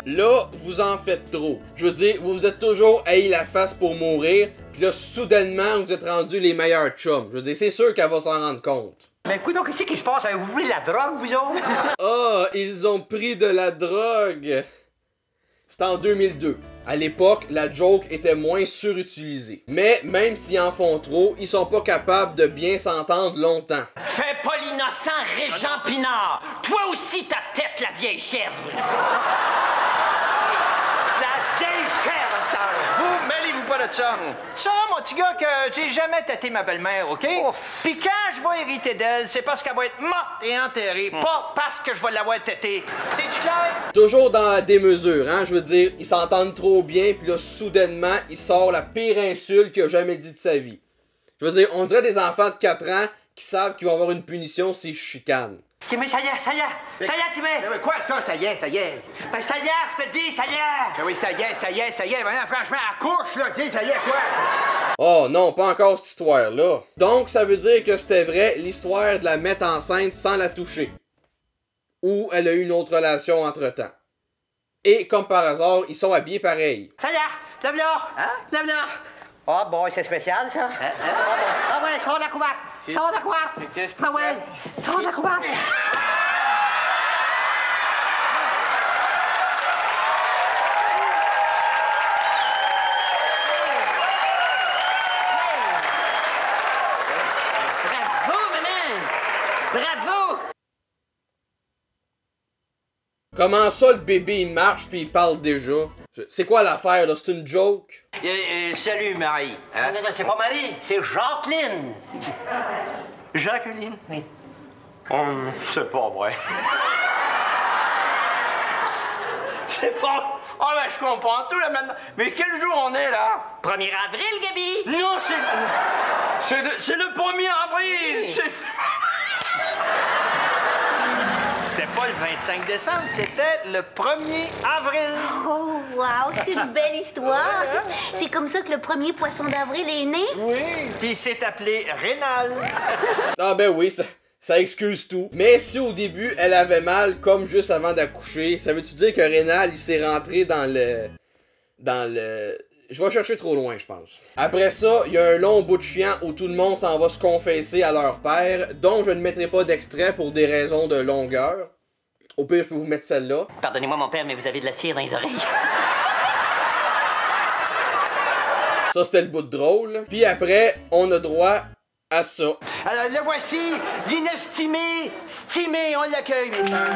Là, vous en faites trop. Je veux dire, vous vous êtes toujours haï la face pour mourir, puis là, soudainement, vous êtes rendus les meilleurs chums. Je veux dire, c'est sûr qu'elle va s'en rendre compte. Mais écoute, qu'est-ce qui se passe? Vous voulez de la drogue, vous autres? Ah, ils ont pris de la drogue! C'était en 2002. À l'époque, la joke était moins surutilisée. Mais même s'ils en font trop, ils sont pas capables de bien s'entendre longtemps. Fais pas l'innocent, Régent Pinard! Toi aussi, ta tête, la vieille chèvre! La vieille chèvre, Star! Vous, mêlez-vous pas de ça. Ça, mon petit gars, que j'ai jamais tâté ma belle-mère, OK? Puis quand je vais hériter d'elle, c'est parce qu'elle va être morte et enterrée, pas parce que je vais l'avoir têtée. C'est-tu clair? Toujours dans la démesure, hein, je veux dire, ils s'entendent trop bien, puis là, soudainement, il sort la pire insulte qu'il a jamais dit de sa vie. Je veux dire, on dirait des enfants de 4 ans qui savent qu'ils vont avoir une punition s'ils chicanent. Timé, ça y est, Timé! Mais quoi, ça y est? Ben, ça y est, je te dis, ça y est! Ben oui, ça y est, maintenant, franchement, accouche, là, dis, ça y est, quoi? Oh non, pas encore cette histoire-là. Donc, ça veut dire que c'était vrai l'histoire de la mettre enceinte sans la toucher. Ou elle a eu une autre relation entre-temps. Et, comme par hasard, ils sont habillés pareil. Ça y est, lève-la! Hein? Lève-la! Ah, bon, c'est spécial, ça? Ah ouais, sors la couverte! Sors la couverte! Ah ouais, sors la couverte! Bravo, maman! Bravo! Comment ça, le bébé, il marche puis il parle déjà? C'est quoi l'affaire, là? C'est une joke? Salut, Marie. Hein? Non, c'est pas Marie, c'est Jacqueline. Jacqueline? Oui. C'est pas vrai. C'est pas... Ah, ben, je comprends tout, là, maintenant. Mais quel jour on est, là? 1er avril, Gabi! Non, c'est le 1er avril! C'était pas le 25 décembre, c'était le 1er avril. Oh, wow, c'est une belle histoire. C'est comme ça que le premier poisson d'avril est né? Oui, puis il s'est appelé Rénal. Ah ben oui, ça excuse tout. Mais si au début, elle avait mal, comme juste avant d'accoucher, ça veut-tu dire que Rénal, il s'est rentré dans le... Je vais chercher trop loin, je pense. Après ça, il y a un long bout de chiant où tout le monde s'en va se confesser à leur père, dont je ne mettrai pas d'extrait pour des raisons de longueur. Au pire, je peux vous mettre celle-là. Pardonnez-moi, mon père, mais vous avez de la cire dans les oreilles. Ça, c'était le bout de drôle. Puis après, on a droit à ça. Alors, le voici, l'inestimé, Stimé, on l'accueille, mes sœurs.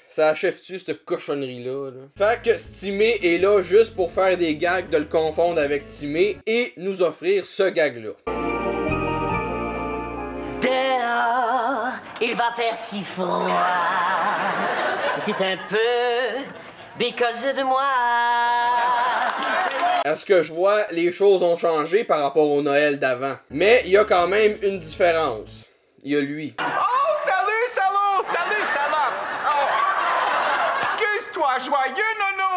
Ça achève-tu cette cochonnerie-là? Fait que Stimé est là juste pour faire des gags de le confondre avec Timé et nous offrir ce gag-là. Dehors, il va faire si froid. C'est un peu because de moi. À ce que je vois, les choses ont changé par rapport au Noël d'avant. Mais il y a quand même une différence. Il y a lui. Oh, salut, salaud! Salut, salope! Oh! Excuse-toi, joyeux nono!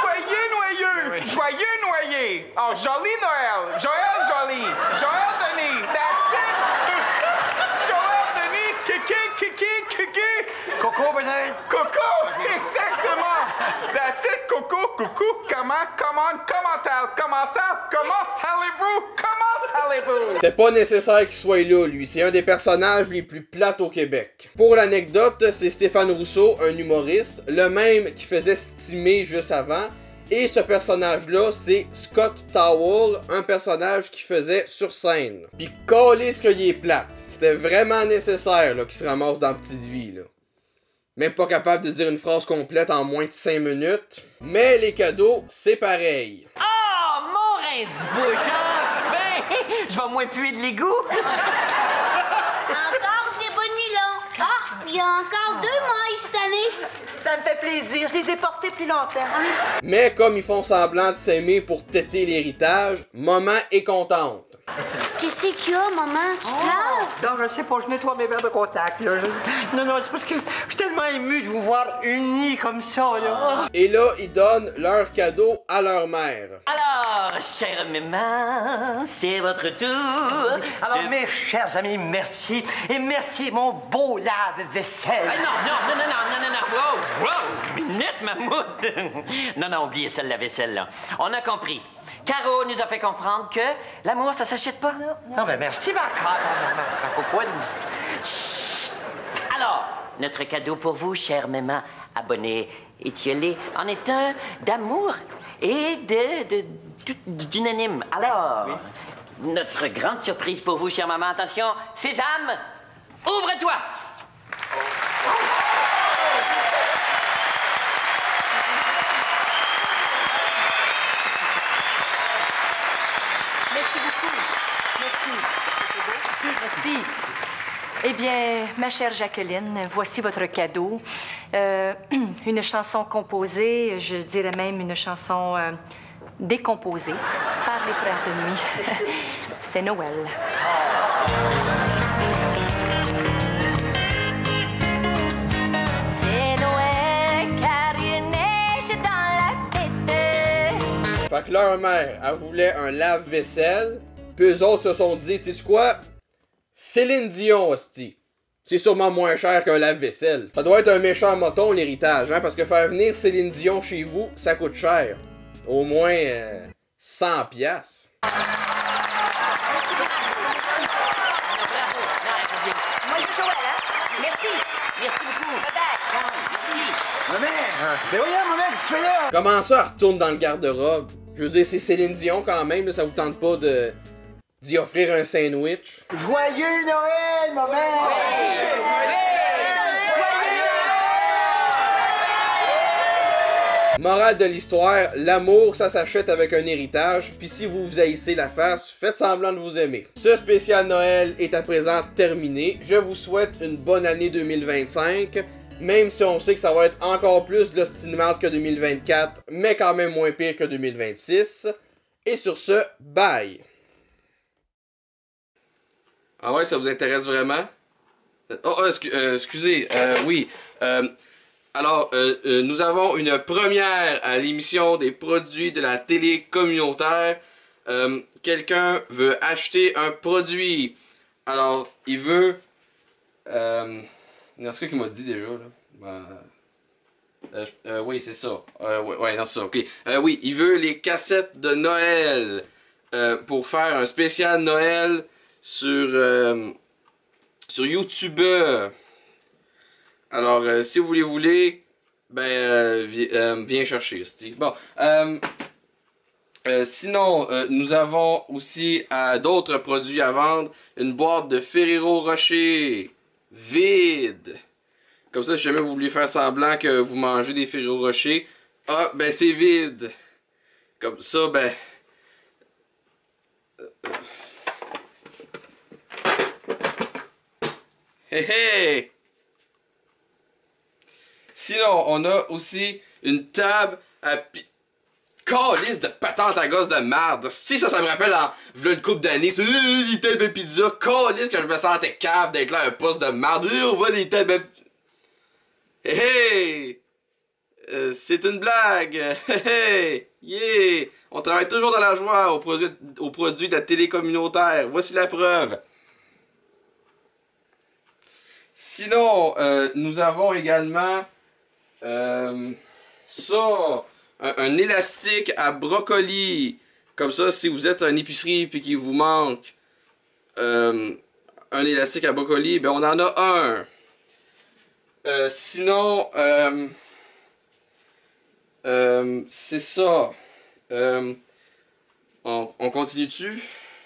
Joyeux noyeux! Joyeux noyé! Oh, joli Noël! Joël Jolie! Joël Denis! That's it! Joël Denis! Kiki! Coco, Bernard! Coco! Exactement! That's it, Coco! Coucou! Comment allez-vous? C'était pas nécessaire qu'il soit là, lui. C'est un des personnages les plus plates au Québec. Pour l'anecdote, c'est Stéphane Rousseau, un humoriste, le même qui faisait Stimé juste avant, Et ce personnage-là, c'est Scott Towell, un personnage qui faisait sur scène. Pis calisse qu'il est plate. C'était vraiment nécessaire là, qu'il se ramasse dans Petite Vie. Là. Même pas capable de dire une phrase complète en moins de 5 minutes. Mais les cadeaux, c'est pareil. Oh, mon rince-bouche, enfin! Je vais moins puer de l'égout. Encore des bonilons. Ah, il y a encore 2 mailles cette année. Ça me fait plaisir. Je les ai portés plus longtemps. Mais comme ils font semblant de s'aimer pour têter l'héritage, Maman est contente. Qu'est-ce qu'il y a, maman? Tu pleures? Non, je sais pas, je nettoie mes verres de contact, là. Non, c'est parce que je suis tellement ému de vous voir unis comme ça, là. Et là, ils donnent leur cadeau à leur mère. Alors, chère maman, c'est votre tour. Alors, mes chers amis, merci. Et merci, mon beau lave-vaisselle. Non. Wow, minute, mammouth. Non, oubliez ça, la vaisselle, là. On a compris. Caro nous a fait comprendre que l'amour, ça s'achète pas. Non, ben merci, ma cocoine. Alors, notre cadeau pour vous, chère maman abonnée étiolée, en est un d'amour et d'unanime. Alors, notre grande surprise pour vous, chère maman, attention, Sésame, ouvre-toi! Merci. Eh bien, ma chère Jacqueline, voici votre cadeau. Une chanson composée, je dirais même une chanson décomposée par les Frères de Nuit. C'est Noël. C'est Noël car il neige dans la tête. Fait que leur mère, elle voulait un lave-vaisselle, puis eux autres se sont dit, tu sais quoi? Céline Dion, hostie. C'est sûrement moins cher qu'un lave-vaisselle. Ça doit être un méchant moton, l'héritage, hein, parce que faire venir Céline Dion chez vous, ça coûte cher. Au moins 100 piastres. Merci beaucoup. Mais voyons, maman, qu'est-ce que tu fais là? Comment ça, elle retourne dans le garde-robe? Je veux dire, c'est Céline Dion quand même, là, ça vous tente pas d'y offrir un sandwich? Joyeux Noël, maman! Morale de l'histoire, l'amour, ça s'achète avec un héritage, puis si vous vous haïssez la face, faites semblant de vous aimer. Ce spécial Noël est à présent terminé. Je vous souhaite une bonne année 2025, même si on sait que ça va être encore plus de l'ostinement que 2024, mais quand même moins pire que 2026. Et sur ce, bye! Ah ouais, ça vous intéresse vraiment? Excusez, oui. Alors, nous avons une première à l'émission des produits de la télé communautaire. Quelqu'un veut acheter un produit. Alors, il veut... il y a ce qu'il m'a dit déjà, là. Oui, c'est ça. Ouais, non, c'est ça, ok. Oui, il veut les cassettes de Noël pour faire un spécial Noël sur YouTube. Alors, si vous les voulez, ben, viens chercher, Steve. Bon, sinon, nous avons aussi d'autres produits à vendre. Une boîte de Ferrero Rocher vide. Comme ça, si jamais vous voulez faire semblant que vous mangez des Ferrero Rocher, ah, ben c'est vide. Comme ça, ben... Hey hey! Sinon, on a aussi une table à calice de patente à gosse de merde. Si ça me rappelle v'là une couple d'années, c'est des tables à pizza. Calice que je me sentais cave d'être là un poste de merde. On voit des tables à... Hey hey! C'est une blague. Hey hey! Yeah! On travaille toujours dans la joie aux produits de la télé communautaire. Voici la preuve. Sinon, nous avons également ça, un élastique à brocoli. Comme ça, si vous êtes à une épicerie et qu'il vous manque un élastique à brocoli, ben on en a un. Sinon, c'est ça. On continue dessus?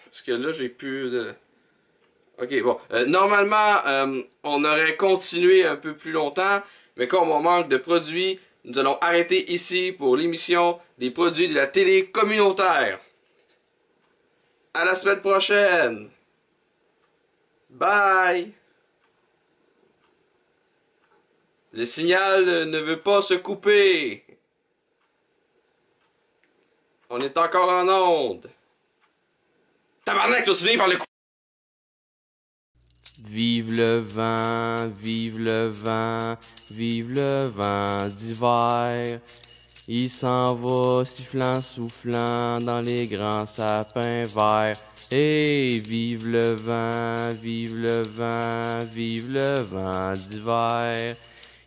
Parce que là, j'ai plus de... Ok, bon. Normalement, on aurait continué un peu plus longtemps, mais comme on manque de produits, nous allons arrêter ici pour l'émission des produits de la télé communautaire. À la semaine prochaine! Bye! Le signal ne veut pas se couper. On est encore en onde. Tabarnak, tu vas se finir par le coup. Vive le vent, vive le vent, vive le vent d'hiver. Il s'en va sifflant, soufflant dans les grands sapins verts. Hey, vive le vent, vive le vent, vive le vent d'hiver.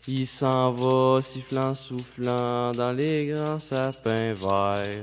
Il s'en va sifflant, soufflant dans les grands sapins verts.